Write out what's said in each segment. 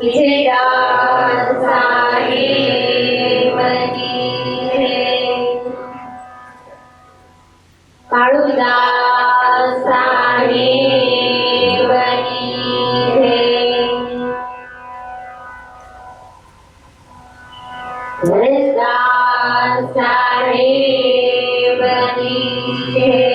હિજડા સાહેબની હે કાળુદાસ સાહેબની હે હરદાસ સાહેબની હે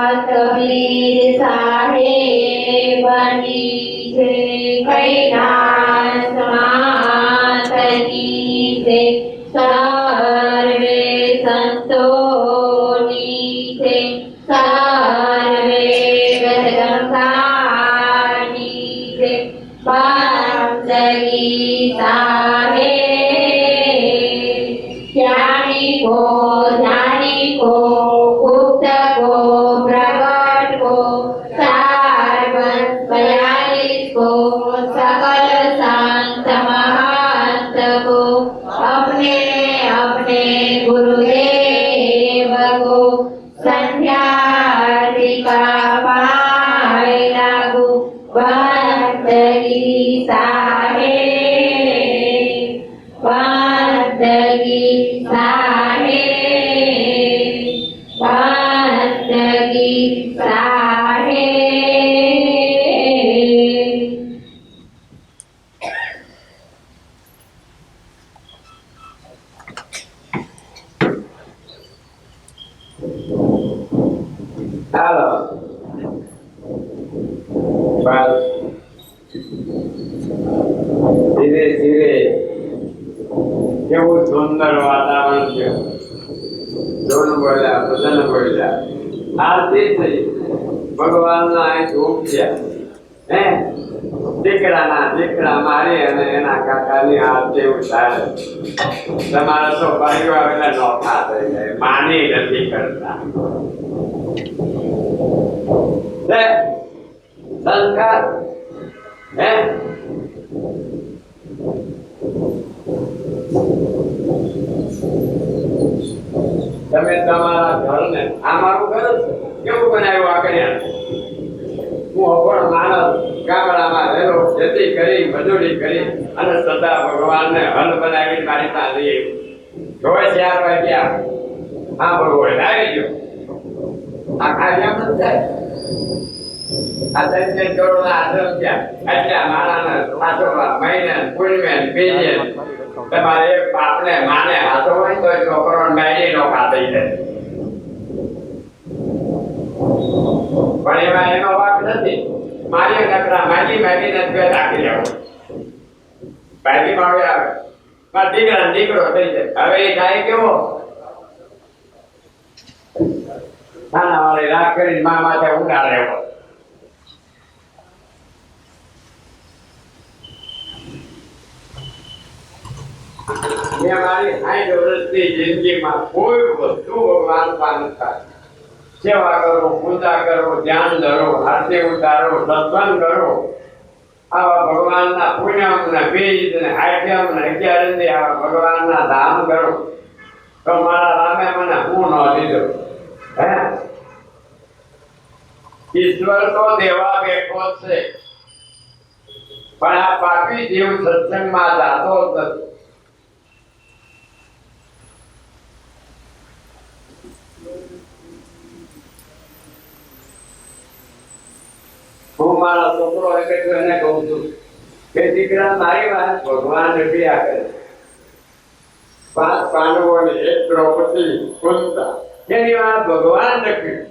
કબીર સાહેબની જય કૈલાસ માતની જય સર્વે સંતોની જય સર્વે ગંગાની જય બાંધવી સાહેબ જ્ઞાની કો ગુપ્ત કો પ્રગટ કો सार्वत 42 को सकल संत महंत को अपने अपने गुरुदेव को संध्या पाए लागू बंदगी साहेब बंदगी साहेब बंदगी साहेब હાલો બસ ધીરે ધીરે કેવું સુંદર વાતાવરણ છે ધૂન બોલ્યા ભજન બોલ્યા આરતી થઈ ભગવાનના અહીં ઉમટ્યા હે દીકરા મારી અને એના કાકાની આરતી ઉતારે તમારા તો પરિવાર આવેલા નોખા થઈ જાય માની નથી કરતા સંસ્કાર હે તમે તમારા ઘરને અમારું ઘર કેવું બનાવ્યું આ કર્યા હું અભણ માનવ ગામડામાં રહેલો ખેતી કરી મજૂરી કરી અને સદા ભગવાનને હલ બનાવી મારી પાસે જોઈ 4 વાગ્યા હા ભગવાન આવી ગયો આ કાર્ય મત થાય આ દરેક જોડના આશ્રમ ત્યાં એટલે મારાના સાચોમાં મહિને પૂર્ણિમે બીજે તમારે એક બાપને માને હાથો હોય તો છોકરો મેળી નો ખાતી જાય પણ એનો વાક નથી મારી નકરા માગી નથી રાખી લેવો બાકી માવે આવે મારા દીકરો થઈ જાય હવે એ થાય કેવો નાના વાળી રાખ કરીને મા માથે ઉડા લેવો મેં મારી 60 વર્ષની જિંદગીમાં કોઈ વસ્તુ ભગવાન પાન થાય સેવા કરો પૂજા કરો ધ્યાન ધરો આરતી ઉતારો સત્સંગ કરો આવા ભગવાનના પુણ્યમ ને બીજ ને હાથ્યમ ને 11 આવા ભગવાનના ધામ કરો તો મારા રામે મને હું ન દીધો હે ઈશ્વર તો દેવા બેઠો છે પણ આ પાપી જીવ સત્સંગમાં જાતો નથી હું મારા છોકરો એને કહું છું કે દીકરા મારી વાત ભગવાન રહ્યા કરે 5 પાંડવોની 1 દ્રૌપદી કુંતા એની વાત ભગવાન લખ્યું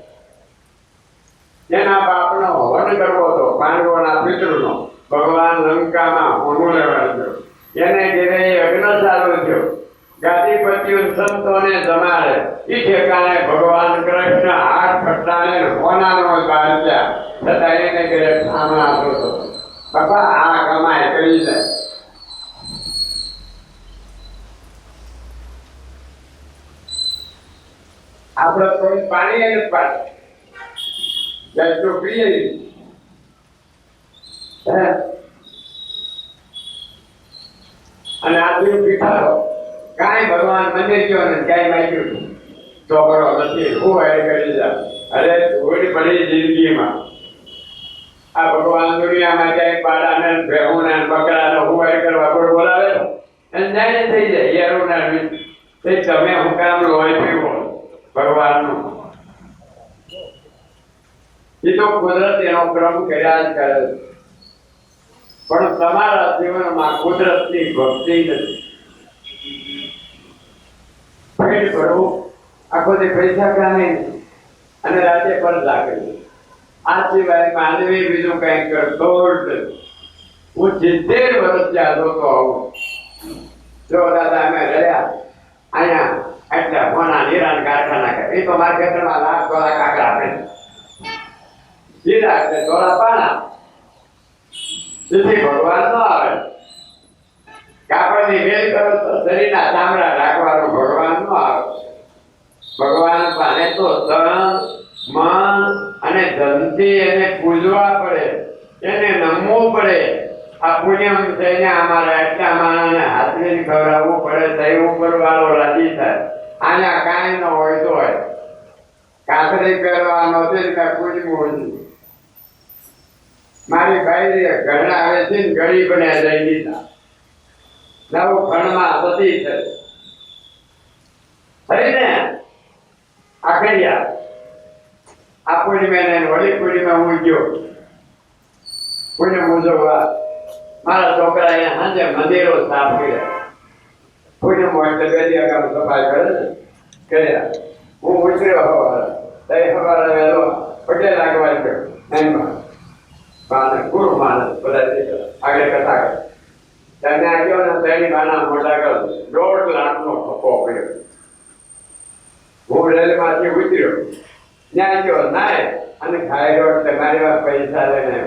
એના બાપનો હવન કરવો હતો પાંડવોના પિતૃનો ભગવાન લંકામાં હોનું લેવા ગયો એને ઘેરે યજ્ઞ ચાલુ થયો ગાદીપતિઓ સંતોને જમાડે ઈ ઠેકાણે ભગવાન કૃષ્ણ હાથ ખટાને હોનાનો બાંધ્યા છતાં એને ઘરે સામે આપતો હતો બાપા આ કમાય કરી જાય આપણે કોઈ પાણી એને પાડે તો પીએ અને આજુ પીઠારો કાંઈ ભગવાન મંદિર ગયો ને ક્યાંય માંગ્યું છોકરો નથી હું એ કરી જા અરે થોડી પડી જિંદગીમાં આ ભગવાન દુનિયામાં ક્યાંય પાડાને ભેહુને બકરાને હું એ કરવા કોઈ બોલાવે અને જાય થઈ જાય યારોના તે તમે હું કામ લોહી પીવો ભગવાનનું એ તો કુદરત એનો ક્રમ કર્યા જ કરે પણ તમારા જીવનમાં કુદરતની ભક્તિ નથી પેટ ભરવું આખો જે પૈસા કાને અને રાતે પણ લાકડી. આ સિવાય માનવી બીજું કંઈ કરતો જ નથી. હું 70 વર્ષ ત્યાં જોતો આવું. જો દાદા અમે રહ્યા અહીંયા એટલે મોના નિરાન કારખાના કરે. એ તો મારા ખેતરમાં લાખ તોલા કાકડા આપે સીધા એટલે તોલા પાના તેથી ભગવાન નો આવે. કાપડની વેલ કરો તો શરીરના ચામડા રાખવાનું ભગવાન નો આવે. ભગવાન પાસે તો તન મન અને ધનથી એને પૂજવા પડે, એને નમવું પડે. આ પુણ્યમ થઈને અમારા એટલા માણસને હાથવીને ખવડાવવું પડે તો ઉપર વાળો રાજી થાય. આના કાંઈ ન હોય તો કાતરી કરવાનો છે કે પૂજવું છે. મારી ભાઈ ઘરડા આવે છે ને ગરીબ ને લઈ લીધા નવું ખણમાં સતી છે થઈ ને આખડિયા. આ પૂર્ણિમે વળી પૂર્ણિમે હું ગયો પૂર્ણિમ ઉજવવા. મારા છોકરા અહીંયા સાંજે મંદિરો સાફ કર્યા. પૂર્ણિમ એટલે 2 દિવસ સફાઈ કરે ને કર્યા. હું ઉતર્યો સવારે વહેલો પટેલ આગળ ગયો એમાં માનસ ગુરુ માનસ બધા આગળ કથા કરે. તેને આવ્યો ને તેની બાના મોટા કર 1.5 લાખનો ઠપકો કર્યો. હું રેલમાંથી ઉતર્યો ત્યાં ગયો નાય અને ખાઈ રહ્યો એટલે મારી વાત પૈસા લઈને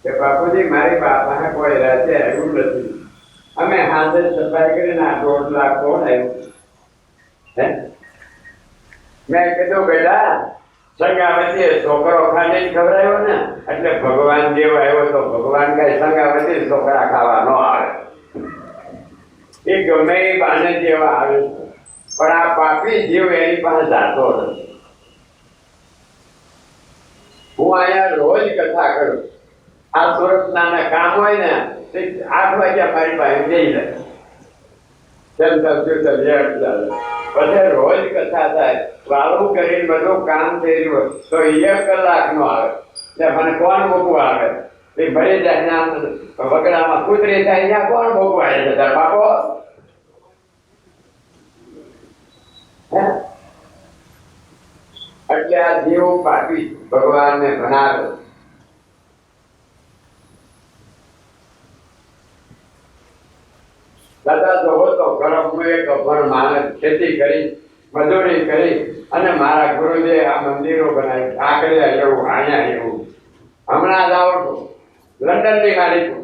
કે બાપુજી મારી પાસે કોઈ રાતે આવ્યું નથી. અમે હાથે સફાઈ કરીને 1.5 લાખ કોણ આવ્યું હે? મેં કીધું બેટા સંગાવતી છોકરો ખાને ખવડાવ્યો ને એટલે ભગવાન જેવો આવ્યો તો ભગવાન કઈ સંગાવતી છોકરા ખાવા ન આવે. એ ગમે એ બાને જેવા આવે પણ આ પાપી જીવ એની પાસે જાતો નથી. હું અહીંયા રોજ કથા કરું. આ સુરત નાના કામ હોય ને 8 વાગ્યા મારી પાસે જઈ જાય. પછી રોજ કથા થાય વાળું કરીને બધું કામ થઈ રહ્યું તો 1 કલાક નો આવે. એટલે મને કોણ મૂકવા આવે? એ ભરી જાય વગડામાં કૂતરી થાય ત્યાં કોણ મૂકવા આવે છે તાર બાપો? એટલે આ જીવ પાપી ભગવાનને બનાવે. દાદા જોવો તો ગરમનું એક અભણ માણસ ખેતી કરી મજૂરી કરી અને મારા ગુરુદેવ આ મંદિરો બનાવી. આકડ્યા એવું અહીંયા એવું. હમણાં જ આવું છું લંડન ની ગાડી છું.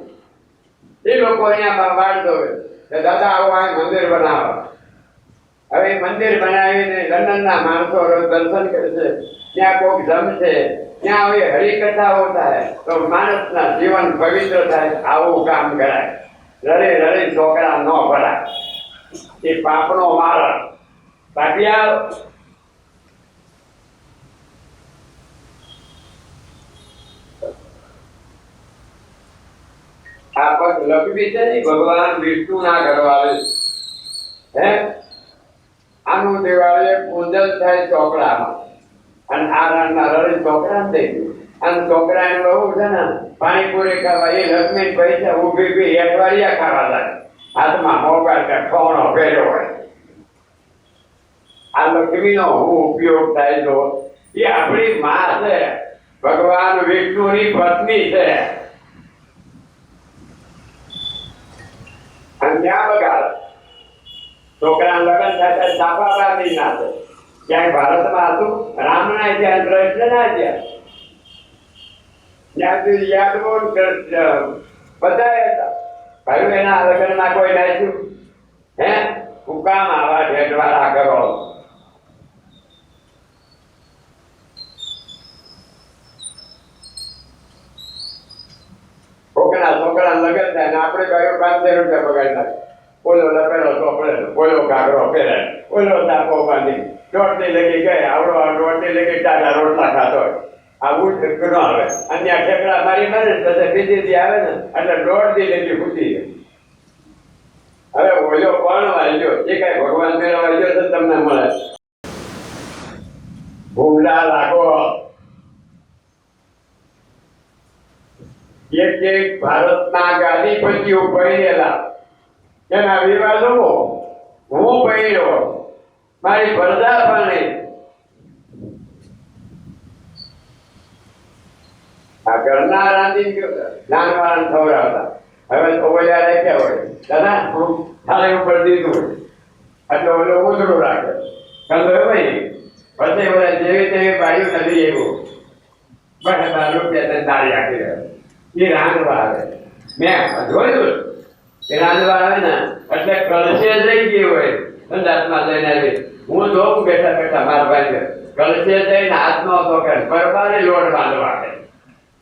એ લોકો અહીંયા વાળ દોવે કે દાદા આવું આ મંદિર બનાવો. હવે મંદિર બનાવીને લંડનના માણસો દર્શન કરે છે. ત્યાં કોઈક જમશે ત્યાં હવે હરિકથાઓ થાય તો માણસના જીવન પવિત્ર થાય. આવું કામ કરાય. રડી રડી છોકરા ન ભરાય. એ પાપનો મારણ. બાકી આ પગ લખવી છે ને ભગવાન વિષ્ણુ ના ઘરવાળે હે. આનું દિવાળીએ પૂજન થાય ચોકડામાં અને આ રાતના રડી છોકરા થઈ ગયું. અને છોકરા ને બહુ છે ને પાણીપુરી ખાવા એ લક્ષ્મી પૈસા ઉભી અઠવાડિયા ખાવા લાગે. હાથમાં મોબાઈલ કે ખોણો પહેર્યો હોય. આ લક્ષ્મીનો શું ઉપયોગ થાય તો એ આપણી માં છે. ભગવાન વિષ્ણુની પત્ની છે. અને ત્યાં બગાડ છોકરા લગ્ન થાય ચાપા બાંધી નાખે. ક્યાંય ભારતમાં હતું રામ ના ત્યાં કૃષ્ણ ના ત્યાં ત્યાં સુધી યાદ બહુ બધા હતા. ભાઈ એના લગ્ન માં કોઈ નાખ્યું હે? હું કામ આવા ઢેઢવાળા કરો. છોકરા લગ્ન થાય ને આપણે ભાઈઓ 500 રૂપિયા પગાડી નાખે. ઓલો લપેલો ચોપડે ઓલો ઘાઘરો પહેરે ઓલો તાપો બાંધી દોડતી લગી ગઈ આવડો દોડતી લગી ટાટા રોટલા ખાતો હોય. આવું ન આવે. અન્ય ઠેકડા મારી મારે પછી બીજી આવે ને એટલે દોડતી લગી ફૂટી ગઈ. હવે ઓલો કોણ વાંચ્યો? એ કઈ ભગવાન મેળવા વાંચ્યો છે તમને મળે? ભૂંડા લાગો. એક ભારતના ગાદીપતિઓ પહેરેલા એના વિવાદો હું પહેર્યો મારી પ્રજા પણ આ ઘરના રાંધી નાનવાળાને ખવડાવતા. હવે તો ઓલા રાખ્યા હોય દાદા થાળી ઉપર દીધું હોય એટલે ઓલો ઉતરું રાખે કંદો ભાઈ પછી ઓલા જેવી તેવી બાયું નથી એવું બસ 12 રૂપિયા તાળી આપી રહ્યો એ રાંધવા આવે. મેં જોયું એ રાંધવા આવે ને એટલે કળશે જઈ ગઈ હોય સંદાસમાં જઈને આવી. હું જોઉં બેઠા બેઠા મારા ભાઈ કળશે જઈને હાથમાં તો કે પરબારી લોટ બાંધવા આવે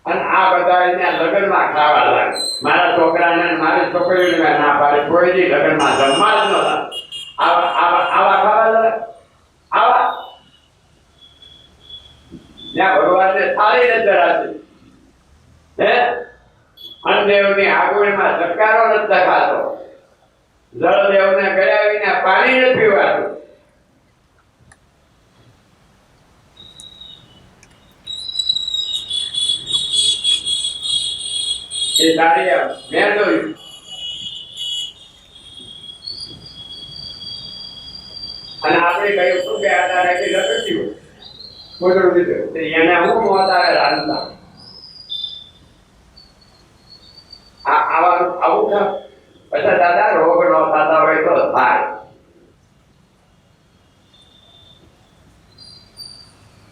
અને આ બધા ત્યાં લગ્નમાં ખાવા લાગે. મારા છોકરાને મારી છોકરીઓને ના પાડે કોઈ દી લગ્નમાં જમવા જ નતા. આવા ખાવા લાગે આવા ત્યાં ભગવાનને થાળી ને ધરાતી હે અન્નદેવની આગળમાં ધબકારો નથી દેખાતો. જળદેવને ગયા વિના પાણી નથી પીવાતું. એ તારી મેં જોયું અને આપણે કહ્યું શું કે આ તારે કે લખતી હોય કોદરું દીધું એને હું મોતારે રાંધતા આવું થાય પછી દાદા રોગ ન થતા હોય તો થાય.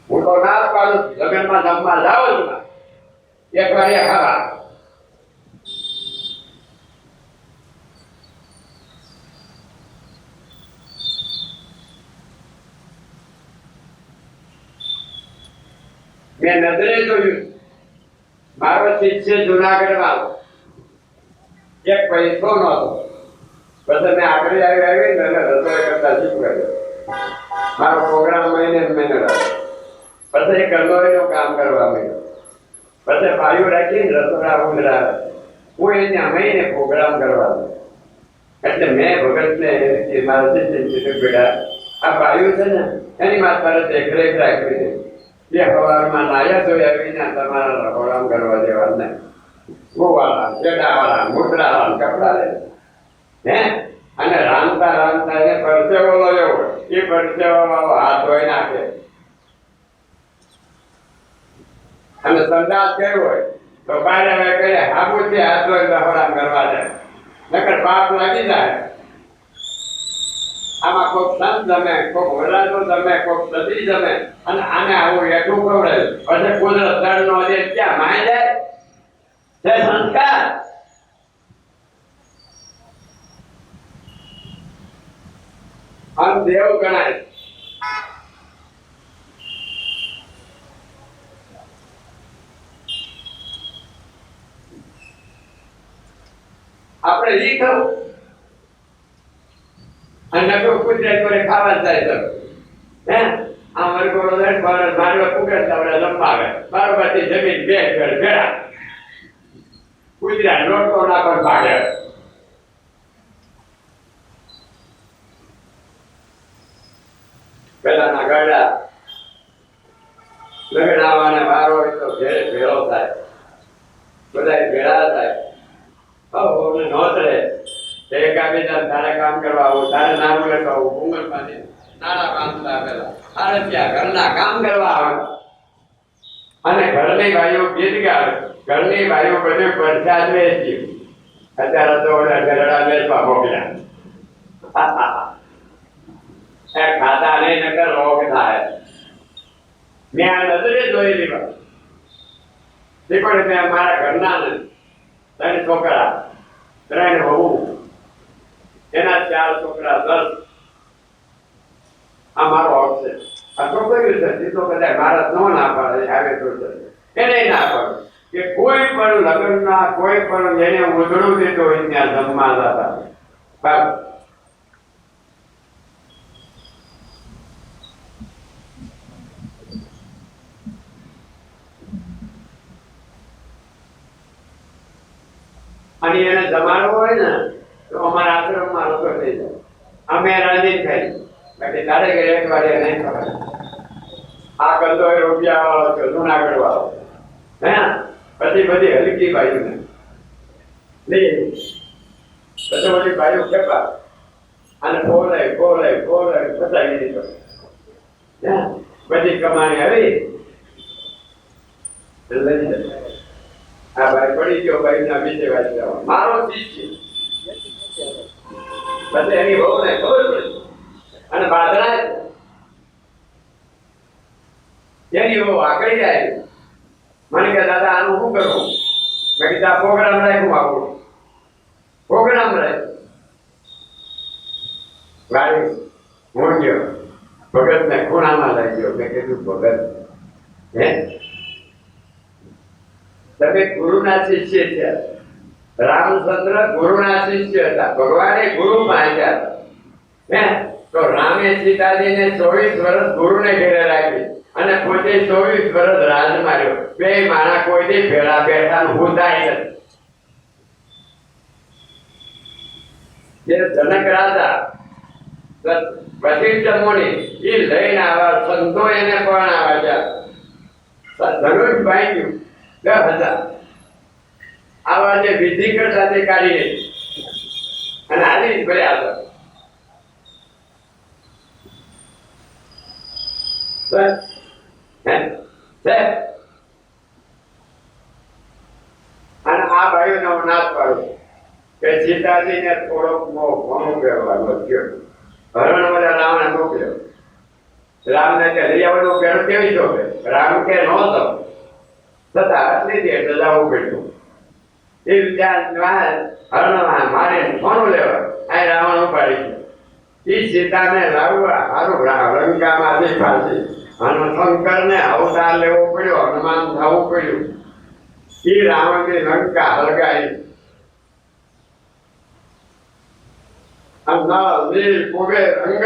હું તો ના પાડું લગ્નમાં જમવા જાવ જ ના એક વાર ખાવા મેં નજરે જોયું. મારો શિષ્ય જુનાગઢમાં એક પૈસો નહોતો પછી મેં આગળ આવી ને રસોઈ કરતા શીખવાડ્યો. મારો પ્રોગ્રામ મહિને રહ્યો. પછી કંદોરીનું કામ કરવા માંડ્યો. પછી ભાઈઓ રાખીને રસોડા ઉંદરા હું એને મહિને પ્રોગ્રામ કરવા એટલે મેં ભગતને મારા શિષ્ય કીધું બેટા આ ભાઈઓ છે ને એની મારે તારે દેખરેખ રાખવી છે. એ સવારમાં નાયા ધોયા વિના તમારા પ્રોગ્રામ કરવા જેવા ને ગોવાળા ચેડાવાળા મુદ્રાવાળા કપડા લે હે અને રાંધતા રાંધતા એને પરસેવો લયો એ પરસેવો વાળો હાથ ધોઈ નાખે અને સંદાસ કર્યો હોય તો બારે હવે કહે હાબુથી હાથ ધોઈ પ્રોગ્રામ કરવા જાય નકર પાપ લાગી જાય. આમાં કોઈક સંત જમે કોઈક વરાજો જમે કોઈક સતી જમે અને આને આવું એટલું ખવડે પછી કુદરત દળ નો દે ક્યાં માય જાય તે સંસ્કાર. આમ દેવ ગણાય. આપણે ઈ ખાવું અને નકો કુદરત પર ખાવા જાય તો હે આ મરગોળો દે મારવા કુદરત આપણે લંબાવે બારબાથી જમીન બે ઘર ભેળા કુદરત લોટો ના પર ભાગે. પેલાના ગાડા લગ્ન આવવાને વારો હોય તો ઘેરે ભેળો થાય બધા ભેળા થાય હવે નોતરે એકાબીજા તારે કામ કરવા આવું તારે નાનું લેતો આવું ઉંમરમાંથી નાના બાંધતા પેલા તારે ત્યાં ઘરના કામ કરવા આવે અને ઘરની ભાઈઓ ગીત ગાવે. ઘરની ભાઈઓ બધું પ્રસાદ વેચી અત્યારે તો ગરડા વેચવા મોકલ્યા ખાતા નહીં નકર રોગ થાય. મેં આ નજરે જોઈ લીધા મેં મારા ઘરના ને 3 છોકરા 3 વહુ એના 4 છોકરા 10 આ મારો હક છે. આ છોકરી છે એ તો કદાચ મારા નો ના પાડે આવે તો એને ના પાડે કે કોઈ પણ લગ્નના કોઈ પણ જેને ઉજળું દીધું હોય ત્યાં જમવા જતા બરાબર. અને એને જમાડવો હોય ને તો અમારા આશ્રમમાં લોકો થઈ જાય અમે રાંધીને ખાઈ બાકી તારે ઘરે એક વાર નહીં ખબર. આ કંદો રૂપિયા વાળો છે જુનાગઢ વાળો હે પછી બધી હલકી બાજુ ને પછી બધી બાજુ ખેપા અને ફોલાય ફસાવી દીધો બધી કમાણી આવી લઈ જાય. ભાઈ પડી ગયો ભાઈ ના બીજે વાત જવા મારો શિષ્ય પછી એની બહુ ને ખબર પડી અને બાદરા એની બહુ આકડી જાય મને કે દાદા આનું શું કરવું મેં કીધું આ પ્રોગ્રામ રાખ્યું આપણું પ્રોગ્રામ રાખ્યું ગાડી હું ગયો ભગત ને ખૂણામાં લઈ ગયો મેં કીધું ભગત હે તમે ગુરુના શિષ્ય છે રામચંદ્ર ગુરુના શિષ્ય હતા ભગવાને ગુરુ માંગ્યા હતા હે તો રામે સીતાજીને 24 વર્ષ ગુરુને ઘેરે રાખી અને પોતે 24 વર્ષ રાજ માર્યો બે માણા કોઈથી ભેળા બેઠા હું થાય નથી જે જનક રાજા વશિષ્ઠ મુનિ એ લઈને આવ્યા સંતો એને પણ આવ્યા ધનુષ બાંધ્યું 10,000 આવા જે વિધિકર સાથે કાઢીને અને આલી જ ભર્યા હતા અને આ ભાઈઓને હું નાશ પાડું કે સીતાજીને થોડોક ઘણું કહેવાનો થયો હરણ બધા રાવણે મોકલ્યો રામને કે લઈ આવવાનું પેલું કેવી શોભે રામ કે નહોતો છતાં આટલી દે એટલે જવું પડ્યું એ ત્યાં હરણ મારે સોનું લેવા આ રાવણ ઉપાડી ગયો એ સીતાને લાવવા સારું લંકામાંથી પાછી અને શંકરને અવતાર લેવો પડ્યો હનુમાન થવું પડ્યું એ રાવણની લંકા હળગાઈ નીલ કુબેર અંગદ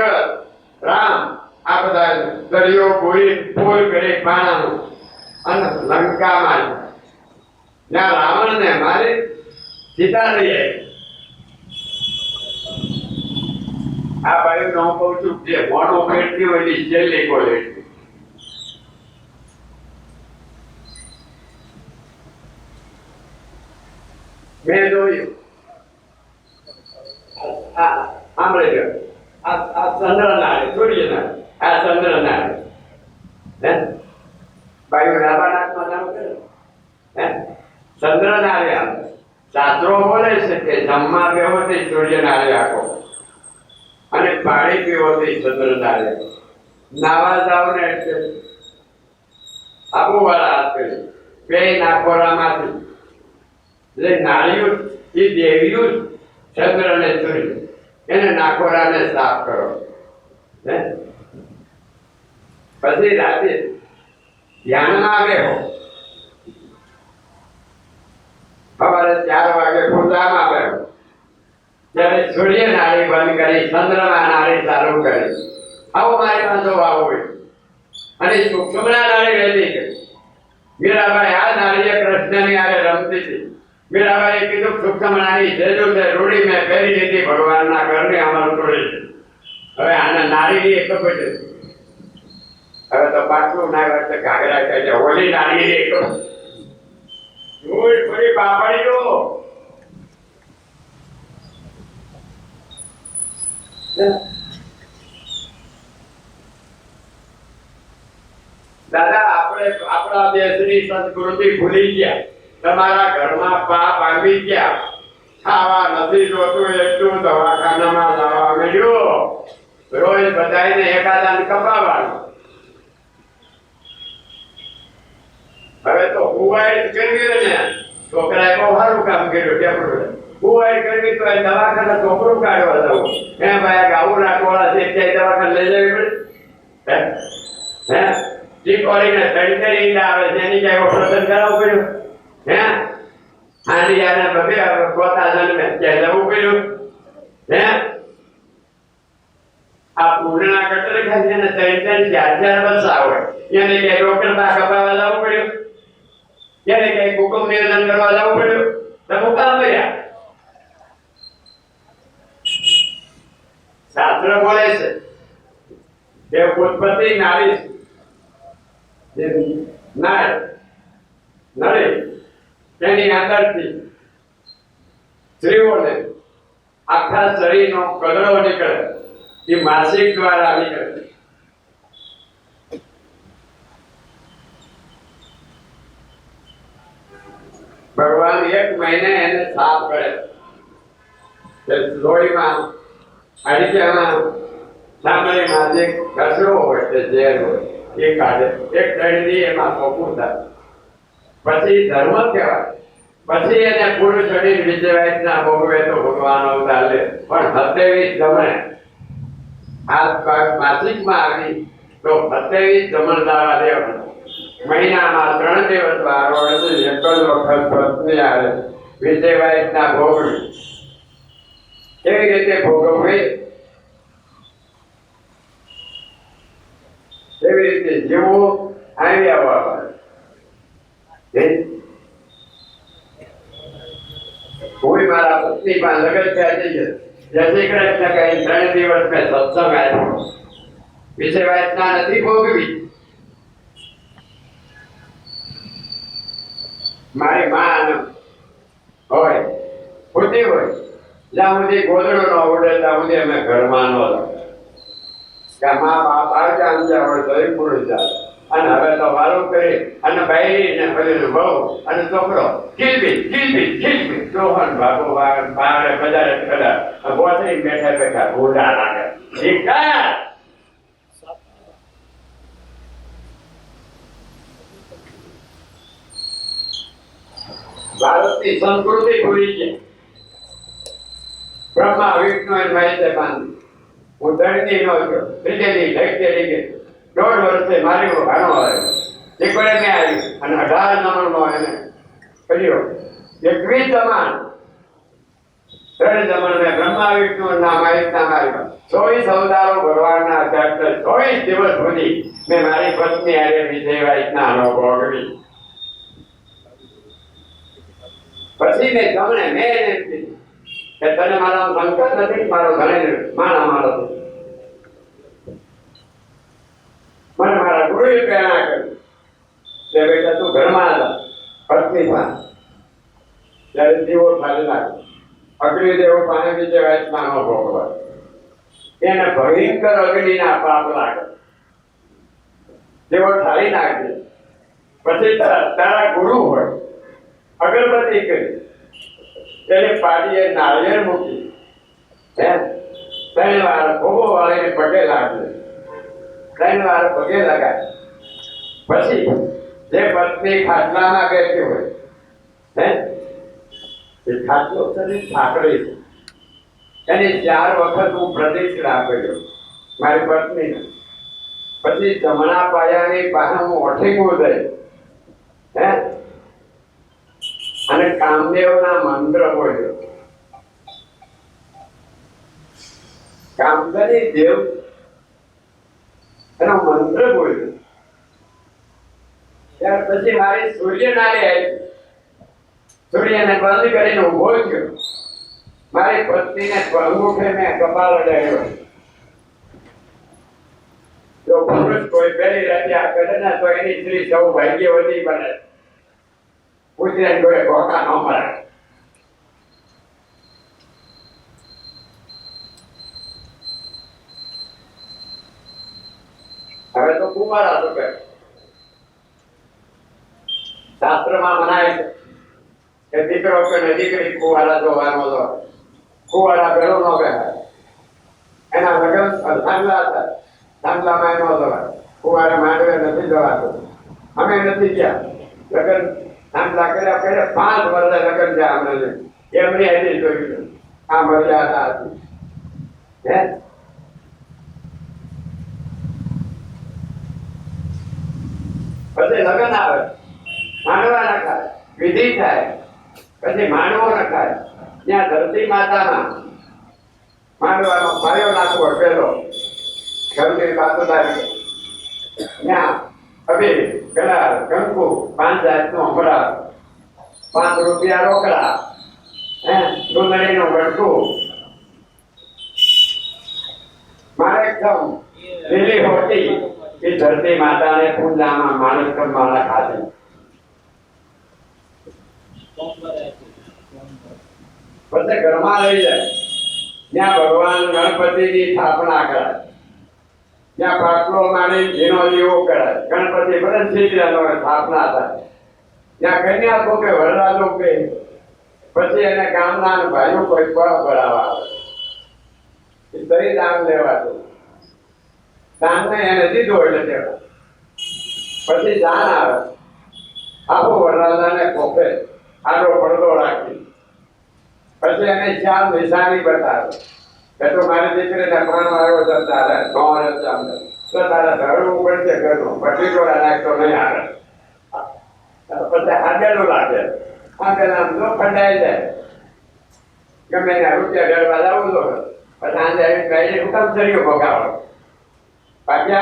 રામ આ બધા દરિયો ભૂલી ફૂલ કરી પાણાનું અને લંકામાં જ્યાં રાવણને મારી સીતા લઈ આવી આ ભાઈ હું કહું છું જે મોડો પેટની હોય એની છેલ્લી ક્વોલિટી મેં જોયું સાંભળે આ ચંદ્રનારાયણ સૂર્યનારાયણ આ ચંદ્રનારાયણ હે ભાઈઓ રામાનાથમાં નામ કરે હે ચંદ્રનારાયણ શાસ્ત્રો બોલે છે કે જમવા બેહો તે સૂર્યનારાયણ આખો અને પાણી પીવો તે ચંદ્રનારાયણ નાવા જાવ ને એટલે આબુવાળા હાથ કરી બે નાખોરામાંથી એટલે નાળિયું એ દેવ્યું ચંદ્ર અને સૂર્ય એને નાખોરાને સાફ કરો હે પછી રાતે ધ્યાનમાં બેહો સવારે 4 વાગે પૂજામાં બેહો ત્યારે સૂર્ય નાળી બંધ કરી ચંદ્રમા નાળી ચાલુ કરી આવો મારી પાસે આવો અને સુક્ષ્મના નાળી વહેલી કરી મીરાબાઈ આ નાળીએ કૃષ્ણની હારે રમતી હતી મીરાબાઈએ કીધું સુક્ષ્મણાની જેજુ છે રૂડી મેં પહેરી લીધી ભગવાનના ઘરની અમલ તોડી હવે આને નારીની એક પડે હવે તો પાછું ના વચ્ચે ઘાઘરા કહે છે હોલી નારીની એક થોડી પાપડીઓ દાદા આપણે આપણા દેશની સંસ્કૃતિ ભૂલી ગયા તમારા ઘરમાં પાપ આવી ગયા ખાવા નથી જોતું એટલું દવાખાનામાં લાવવા મળ્યો રોજ બધાને એકાદાને કપાવવાનું હવે તો હુવાઈ કરવી ને છોકરાએ બહુ સારું કામ કર્યું કેમ હુવાઈ કરવી તો દવાખાના છોકરું કાઢવા જવું હે ભાઈ ગાઉના ટોળા છે ક્યાંય દવાખાને લઈ જવી પડે હે ચીકોરીને તડતરી ઈંડા આવે છે એની ક્યાંય ઓપરેશન કરાવવું પડ્યું હે હાંડિયાને બધે ગોતા જન્મે ક્યાંય જવું પડ્યું હે આ પૂર્ણના કટર ખાય ને 3-4 વર્ષ આવે એને ક્યાંય ડોક્ટર પાસે કપાવવા જવું પડ્યું એને ક્યાંય હુકમ નિવેદન કરવા જવું પડ્યું તમે કામ કર્યા શાસ્ત્ર બોલે છે કે ઉત્પત્તિ નારી જે નરે તેની અંદરથી સ્ત્રીઓને આખા શરીરનો કદડો નીકળે એ માસિક દ્વારા નીકળે ભગવાન એક મહિને એને સાફ કરે કે લોહીમાં અડીચામાં સાંભળીમાં જે કચરો હોય તે ઝેર હોય એ કાઢે એક દળની એમાં ચોખ્ખું થાય પછી ધર્મ કહેવાય પછી એને પૂરું શરીર વિજયવાઈના ભોગવે તો ભગવાન અવતાર લે પણ 27 જમણે આ માસિકમાં આવી તો 27 જમણ દાવા દેવા મહિનામાં 3 દિવસ વારો નથી એક જ વખત પત્ની આવે વિજયવાઈના ભોગવી કેવી રીતે ભોગવવી એવી રીતે જેવું આવી આવવા કોઈ મારા પત્ની પાસે લગન થયા જઈએ જય શ્રી કૃષ્ણ કહી 3 દિવસ મેં સત્સંગ આપ્યો વિષયવાસના નથી ભોગવી મારી માં હોય ખોટી હોય જ્યાં સુધી ગોદડો ન ઉડે ત્યાં સુધી અમે ઘરમાં ન રહો કે મા બાપ આવતા સમજ્યા હોય તો એ પૂરું ચાલે અને હવે તો વારું કરી અને બૈરી ને પછી બહુ અને છોકરો ખીલબી ચોહન ભાગો બારે બજારે કડા બોસરી બેઠા બેઠા ભૂડા લાગે ઠીક ભારતની સંસ્કૃતિ ભૂલી છે બ્રહ્મા વિષ્ણુ અને મહેશ હું ધરતી નો છું ત્રીજેની ઢેકતી ગઈ 1.5 વર્ષે મારી ઘણો આવ્યો એકડે મેં આવ્યું અને 18 નંબરનો એને કર્યો 21 જમાન 3 જમણ મેં બ્રહ્મા વિષ્ણુ ના મહેશ ના માર્યા 24 અવતારો ભગવાનના ચેપ્ટર 24 દિવસ સુધી મેં મારી પત્ની હારે વિજયવાઈના ભોગવી પછી મેં જમણે મેં એને કીધું કે તને મારા શંકા નથી મારો ઘરે માણા મારો મને મારા ગુરુએ પ્રેરણા કરી કે બેટા તું ઘરમાં હતા પત્ની પાસે ત્યારે દીવો ખાલી લાગે અગ્નિદેવ પાને બીજે વાતમાં ન ભોગવા એને ભયંકર અગ્નિના પાપ લાગે દીવો ખાલી નાખે પછી તારા ગુરુ હોય અગરબત્તી કરી તેને પાડીએ નાળિયેર મૂકી 3 વાર ભોગો વાળીને પગે લાગે 3 વાર પગે લગાય પછી જે પત્ની ખાટલામાં બેઠી હોય એ ખાટલો શરીર ઠાકડી છે એની 4 વખત હું પ્રદક્ષિણા કર્યો મારી પત્નીને પછી જમણા પાયાની પાસે હું ઓઠીંગું દઈ અને કામદેવના મંત્ર બોલ્યો કામધની દેવ એનો મંત્ર બોલ્યો ત્યાર પછી મારી સૂર્ય નારી આવી સૂર્યને બંધ કરીને ઉભો થયો મારી પત્નીને અંગૂઠે મેં કપાળ અડાડ્યો જો પુરુષ કોઈ પહેલી રચના કરે ને તો એની સ્ત્રી સૌભાગ્યવતી બને પૂછ્યા જોડે ભોકા ન મળે હવે તો કુમારા તો કે શાસ્ત્રમાં મનાય છે કે દીકરો કે દીકરી કુવારા જોવાનો હતો કુવારા ભેળો ન બેહાય એના લગ્ન થાંભલા હતા થાંભલામાં એનો જવાય કુવારે માંડવે નથી જવાતું અમે નથી ગયા લગ્ન થાંભલા કર્યા 5 વર્ષે લગ્ન થયા અમને એમની હતી જોયું આ મર્યાદા હતી પછી લગ્ન આવે માંડવા નખાય વિધિ થાય પછી માંડવો નખાય ત્યાં ધરતી માતાના માંડવાનો પાયો નાખવો પેલો ઘરની બાજુદારી ત્યાં અભી પેલા કંકુ 5 જાતનો હમણાં 5 રૂપિયા રોકડા ડુંગળીનું વટકું મારે એકદમ લીલી હોતી એ ધરતી માતાને પૂજામાં માણસ મારા ખાતે પછી ઘરમાં લઈ જાય ત્યાં ભગવાન ગણપતિની સ્થાપના કરાય ત્યાં પાટલો મારી જેનો દીવો કરાય ગણપતિ ભલે સ્થાપના થાય ત્યાં કન્યા તો કે વરરાજો કે પછી એને ગામના ભાઈઓ કોઈ પણ ભરાવા આવે તરી દાન લેવા દો દાનને એને દીધો એટલે દેવા પછી દાન આવે આખો વરરાજાને કોપે આડો પડદો રાખી પછી એને ચાર નિશાની બતાવે કે તો મારી દીકરીને પ્રાણ આવ્યો છે તારે ગોળ ચાલે તો તારે ધરવું પડશે ઘરનું પછી જોડા નાખતો નહીં આવે પછી હાડેલું લાગે હાડેલા તો ફંડાઈ જાય ગમે ત્યાં રૂપિયા ઘરમાં લાવું તો પછી આજે આવી કઈ હુકમ ચડ્યો ભોગાવો બાકી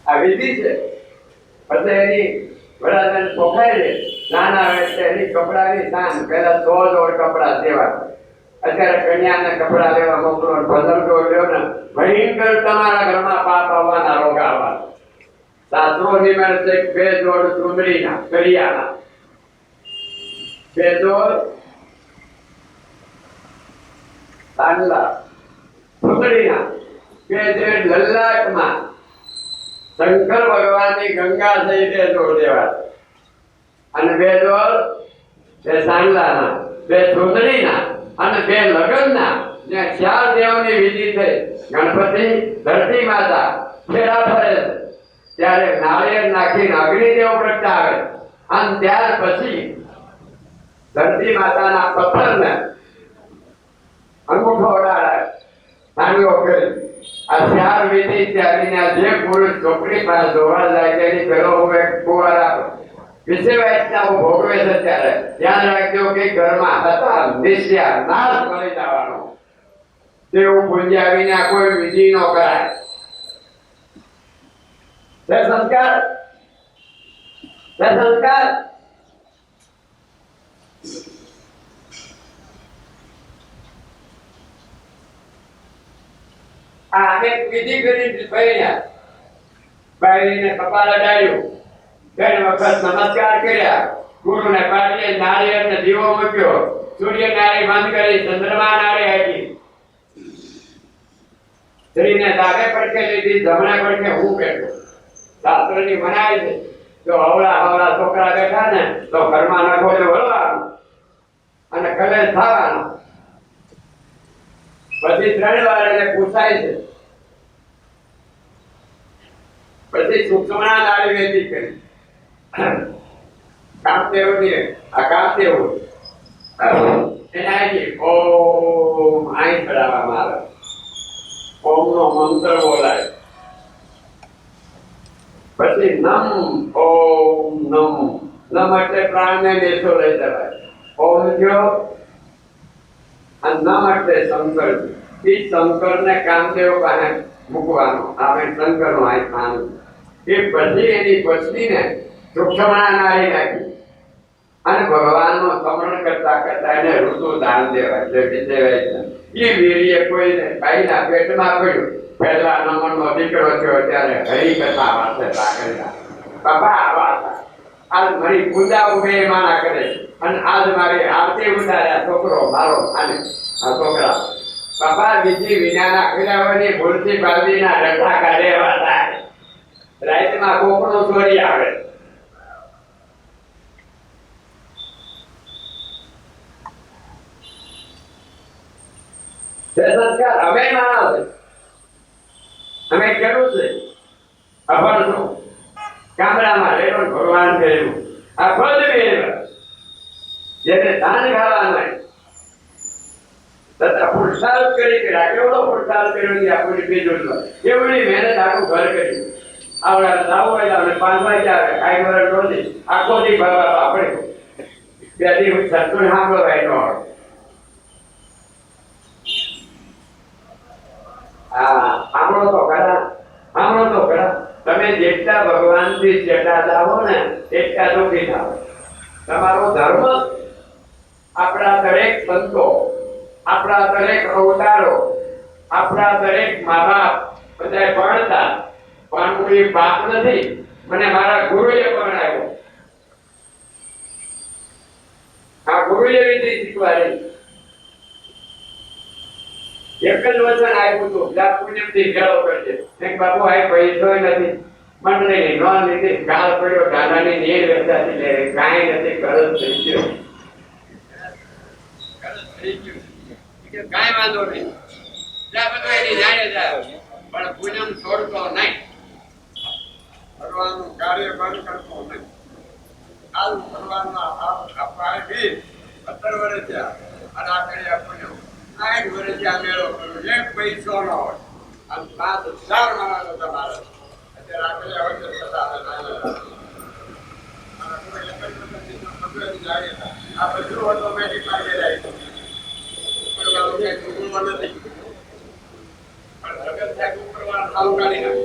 આ વિધિ છે પછી એની વડાને પોખાય છે નાના એટલે એની કપડાની સાન પહેલા 100 જોડ કપડા દેવા અત્યારે કન્યાને કપડા લેવા મોકલો 15 જોડ લ્યો ને ભયંકર તમારા ઘરમાં પાપ આવવાના રોગ આવવાના શાસ્ત્રો નિમેળ છે 2 જોડ ચુંદડીના કરિયાના 2 જોડ સાંડલા ચુંદડીના 2 જોડ લલાટમાં શંકર ભગવાનની ગંગા સહિત જોડ દેવા અને 2 જોડ 2 સાંડલાના 2 ચુંદડીના અને 2 લગનના જે 4 દેવની વિધિ છે ગણપતિ ધરતી માતા ફેરા ફરે છે ત્યારે નાળિયેર નાખીને અગ્નિદેવ પ્રગટાવે અને ત્યાર પછી ધરતી માતાના પથ્થરને અંગૂઠો ઉડાડે સાંગો કરી આ 4 વિધિ ત્યાગીને જે પુરુષ ચોકડી પાસે જોવા જાય તેની પેલો હું એક કુંવાર આપો વિષયવાયતા ભોગવે છે ત્યારે ધ્યાન રાખજો કે ઘરમાં હતા નિશ્ચય નાશ કરી જવાનો તેવું પૂંજા વિના કોઈ વિધિ ન કરાય તે સંસ્કાર આ એક વિધિ કરી ભાઈને કપાળ અડાડ્યું ઘણી વખત નમસ્કાર કર્યા ગુરુને પાડીએ નાળિયેરને દીવો મૂક્યો સૂર્ય નાળી બંધ કરી ચંદ્રમા નાળી આપી સ્ત્રીને ડાબે પડખે લીધી જમણે પડખે હું બેઠો શાસ્ત્રની મનાય છે જો હવળા છોકરા બેઠા ને તો ઘરમાં નખો વળવાનું અને કલેશ થવાનો પછી 3 વાર એને પૂછાય છે પછી સૂક્ષ્મણા નાળી વેદી કરી કામદેવની આ કામદેવ એના ઓમ આઈ ચડાવવામાં આવે ઓમનો મંત્ર બોલાય પછી નમ ઓમ નમ એટલે પ્રાણને બેસો લઈ જવાય ઓમ થયો અને નમ એટલે શંકર એ શંકરને કામદેવ પાસે મૂકવાનો આપણે શંકરનો આ સ્થાન એ પછી એની પત્નીને સૂક્ષ્મણા નાળી નાખી અને ભગવાનનો સ્મરણ કરતા કરતા એને ઋતુ દાન દેવાય છે વિજેવાય છે એ વીર્ય કોઈને ભાઈના પેટમાં પડ્યું પહેલા નમનનો દીકરો થયો ત્યારે હરિકથા વાંચે લાગેલા બાપા આવા આજ મારી પૂજા ઉભે માના કરે અને આજ મારી આરતી ઉતાર્યા છોકરો મારો અને આ છોકરા બાપા વિધિ વિનાના ખીલાવાની ભૂલથી બાંધીના રઠા કાઢે એવા થાય રાતમાં કોકણો ચોરી આવે સંસ્કાર અમે માણસ અમે કર્યું છે અભણનું ગામડામાં રહેલો ભગવાન કર્યું આ પદ મેળવ જેને દાન ખાવાનું તથા પુરુષાર્થ કરી કે કેવડો પુરુષાર્થ કર્યો છે આપણને બીજું કેવડી મહેનત આખું ઘર કર્યું આવડા લાવો એટલે આપણે 5 વાગ્યા આવે કાંઈ વર નથી આખો દી બાબા આપણે 2 દિવસ સત્સંગ સાંભળવાય ન હોય સાંભળો તો ખરા તમે જેટલા ભગવાનથી જેટલા જાઓ ને એટલા દુઃખી થાવ તમારો ધર્મ આપણા દરેક સંતો આપણા દરેક અવતારો આપણા દરેક મા બાપ બધા ભણતા પણ કોઈ બાપ નથી મને મારા ગુરુએ ભણાવ્યો આ ગુરુએ વિધિ શીખવાડી એક જ વચન આપ્યું હતું જ્યાં પુણ્યથી ભેળો કરજે એક બાપુ આ પૈસો નથી મંડળીની નોંધ લીધી ગાળ પડ્યો દાદાની નીર વેચાતી લે કાંઈ નથી કરજ થઈ ગયો કાંઈ વાંધો નહીં ત્યાં બધું એની જાણે જાય પણ પૂનમ છોડતો નહીં ભગવાનનું કાર્ય બંધ કરતો નહીં હાલ ભગવાનના આપણે 17 વર્ષ થયા અને આ કરી આપણને 60 વર્ષ આ મેળો કર્યો એક પૈસો ન હોય અને 5000 માણસો તમારે અત્યારે આપણે હવે થતા આ બધું ઓટોમેટિક માર્ગે જાય છે ઉપરવાળું ક્યાંય ચૂકવવા નથી પણ જગત ક્યાંક ઉપરવાળા સાવ કાઢી નાખે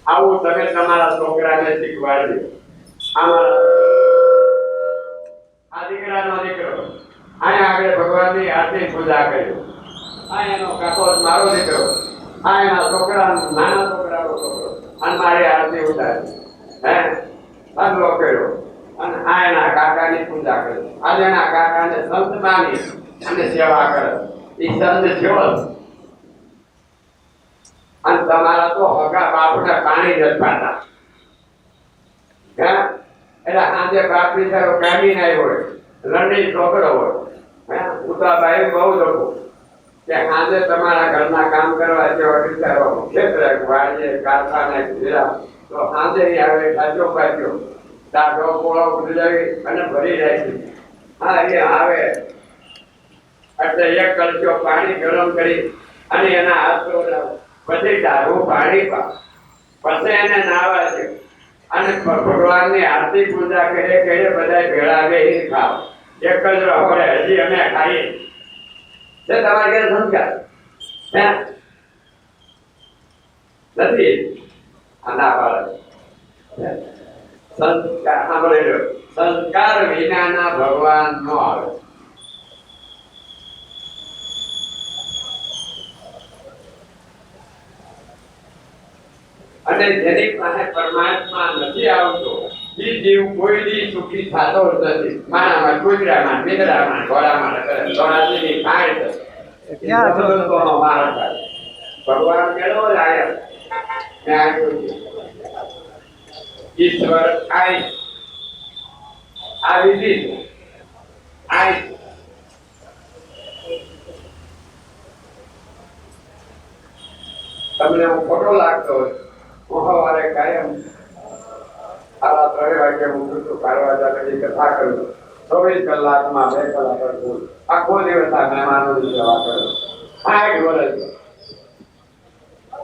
આવું તમે તમારા છોકરાને શીખવાડજો આ દીકરાનો દીકરો અહીંયા આગળ ભગવાનની આરતી પૂજા કર્યો આ એનો કાકો મારો દીકરો આ એના છોકરા નાના છોકરાનો છોકરો અને મારી આરતી ઉતારી હે બંગલો કર્યો અને આ એના કાકાની પૂજા કરી આજે એના કાકાને સંત માની અને સેવા કરે એ સંત જેવો અને તમારા તો હગા બાપને પાણી જ પાતા હે એટલે સાંજે બાપ બિચારો કાઢી ના હોય લંડી છોકરો હોય હે ઉતાબાઈ બહુ લોકો કે સાંજે તમારા ઘરના કામ કરવા જેવા બિચારો ક્ષેત્ર વાડીએ કારખાને જીરા તો સાંજે આવે સાચો પાછો દાઢો પોળો ગુજાવી અને ભરી રાખી હા એ આવે એટલે એક કલશો પાણી ગરમ કરી અને એના હાથ ધોવડાવે પછી દારૂ પાણી પછી એને નાવા છે અને ભગવાનની આરતી પૂજા કરે બધા ભેળા બેસી ખાવ એક જ રહો રે હજી અમે ખાઈએ છે તમારે ઘેર સંસ્કાર હે નથી આના પાડે સંસ્કાર સાંભળી લો સંસ્કાર વિનાના ભગવાન નો આવે અને જેની પાસે પરમાત્મા નથી આવતો એ જીવ કોઈ દી સુખી થતો નથી માણામાં કુતરામાં મીંદડામાં ઘોડામાં ઘોડાની ખાય છે ક્યાં તો માર થાય ભગવાન કેવો લાયક મેં આપ્યું ઈશ્વર આવી દીધું તમને હું ખોટો લાગતો હોય સવારે કાયમ 3:30 વાગે હું છું કારવાજા કરી કથા કરું 24 કલાકમાં 2 કલાક કરું આખો દિવસ આ મહેમાનોની સેવા કરું 60 વર્ષ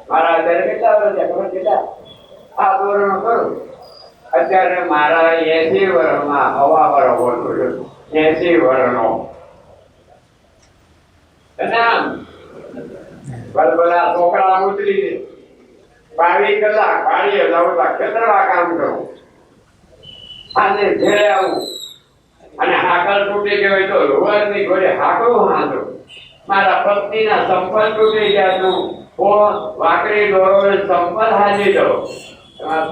મારા અત્યારે કેટલા વર્ષ ખબર કેટલા આ ધોરણો કરું અત્યારે મારા 80 વર્ષમાં હવા વર્ષ ઓછું 80 વર્ષનો નામ બધા છોકરા ઉતરી 22 કલાક વાડીએ જાઉં ખેતરમાં કામ કરું અને ઘરે આવું અને હાકલ તૂટી ગયો તો રોજની ઘરે હાકડું હાંધું મારા પત્નીના સંપલ તૂટી ગયા તું વાકડી દોરો સંપલ હાજી દો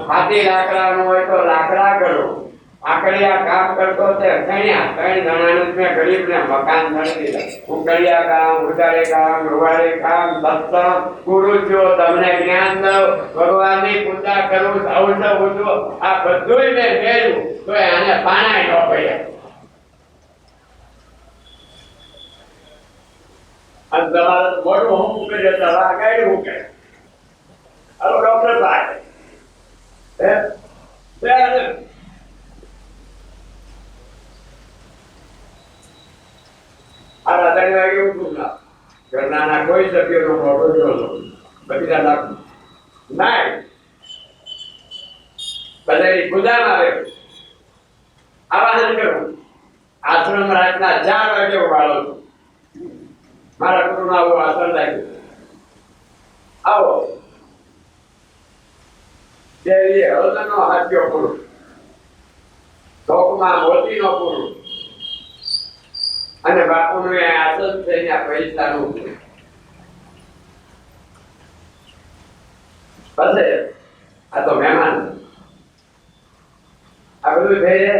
હાથી લાકડાનું હોય તો લાકડા કરું આકડિયા કામ કરતો તે ત્રણ જણાનું મેં ગરીબને મકાન ધણી દીધા ઉકળિયા કામ ઉજારી કામ રૂવારી કામ સત્સંગ ગુરુ છો તમને જ્ઞાન દઉં ભગવાનની પૂજા કરું ઔષધ ઉજો આ બધું મેં મેળવ્યું તો આને પાણાય ન પડ્યા અને તમારે મોટું હું કરી દવા ગાડી હું કરે હાલો ડોક્ટર પાસે આ રાધાની વાગે ઉઠું ના ઘરના કોઈ સભ્યનો મોટો જોયો બધી રાધા નાય બધાની પૂજામાં આવે આવાહન કરું આશ્રમ રાતના 4 વાગે વાળો મારા ગુરુનું આવું આસન લાગ્યું આવો દેવી હળદનો હાથ્યો પુરુષ ધોકમાં મોતીનો પુરુષ અને બાપુનું આસન થઈને પૈસાનું પછી આ તો મહેમાન આ બધું થઈ જાય.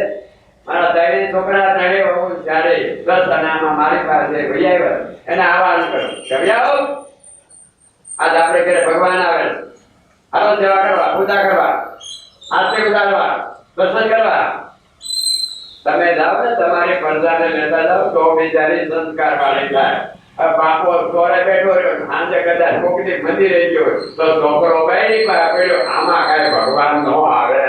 મારા ત્રણેય છોકરા ત્રણેય બહુ ચારે દસ અને આમાં મારી પાસે ભાઈ આવ્યા એને આહવાન કરો કે ભાઈ આવો આજ આપણે ઘરે ભગવાન આવે આવો સેવા કરવા પૂજા કરવા આરતી ઉતારવા દર્શન કરવા તમે જાઓ ને તમારી પ્રજાને લેતા જાઓ તો બિચારી સંસ્કાર વાળી થાય. બાપો ચોરે બેઠો રહ્યો સાંજે કદાચ કોકની મંદિરે ગયો તો છોકરો બેઠી પડ્યો આમાં કઈ ભગવાન નો આવે.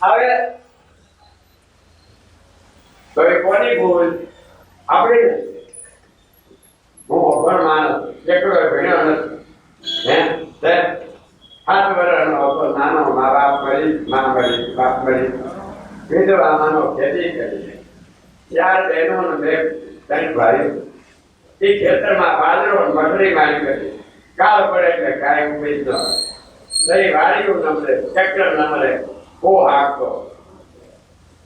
હવે તો એ કોની ભૂલ આપણી નથી. હું અભણ માણસ એકલો ભણ્યો નથી. હે 7 વર્ષનો હતો નાનો મા બાપ મળી મા મળી બાપ મળી વિધવા માનો ખેતી કરી 4 બહેનો ને 3 ભાઈઓ. એ ખેતરમાં બાજરો મટરી મારી કરી કાળ પડે એટલે કાંઈ ઉભી ન દહીં વાળીઓ ન મળે ટ્રેક્ટર ન મળે કો હાકતો.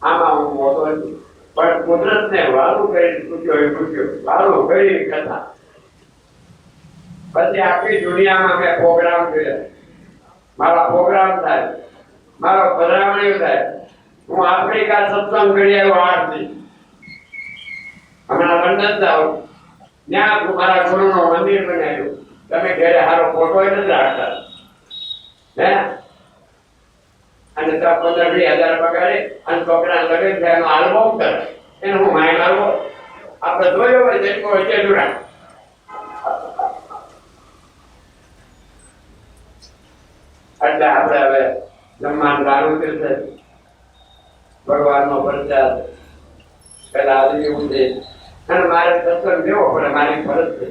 આમાં હું મોટો છું પણ કુદરતને વાલું કરી પૂછ્યું વાલું કરી કથા. પછી આખી દુનિયામાં મેં પ્રોગ્રામ કર્યા. મારા પ્રોગ્રામ થાય મારો પધરામણીઓ થાય. હું આફ્રિકા સત્સંગ કરી આવ્યો 8 દી. હમણાં લંડન જાઉં ત્યાં મારા ગુરુનો મંદિર બનાવ્યું. તમે ઘરે સારો ફોટો નથી રાખતા હે અને 15-20 હજાર પગારે અને છોકરા લગ્ન થાય એનો આલ્બમ કરે એને હું માય મારવો આપણે જોયો હોય જેટલો હોય તે દુરા. એટલે આપણે હવે જમવાનું સારું છે ભગવાનનો પ્રસાદ પેલા આવી એવું છે અને મારે સત્સંગ દેવો પડે મારી ફરજ છે.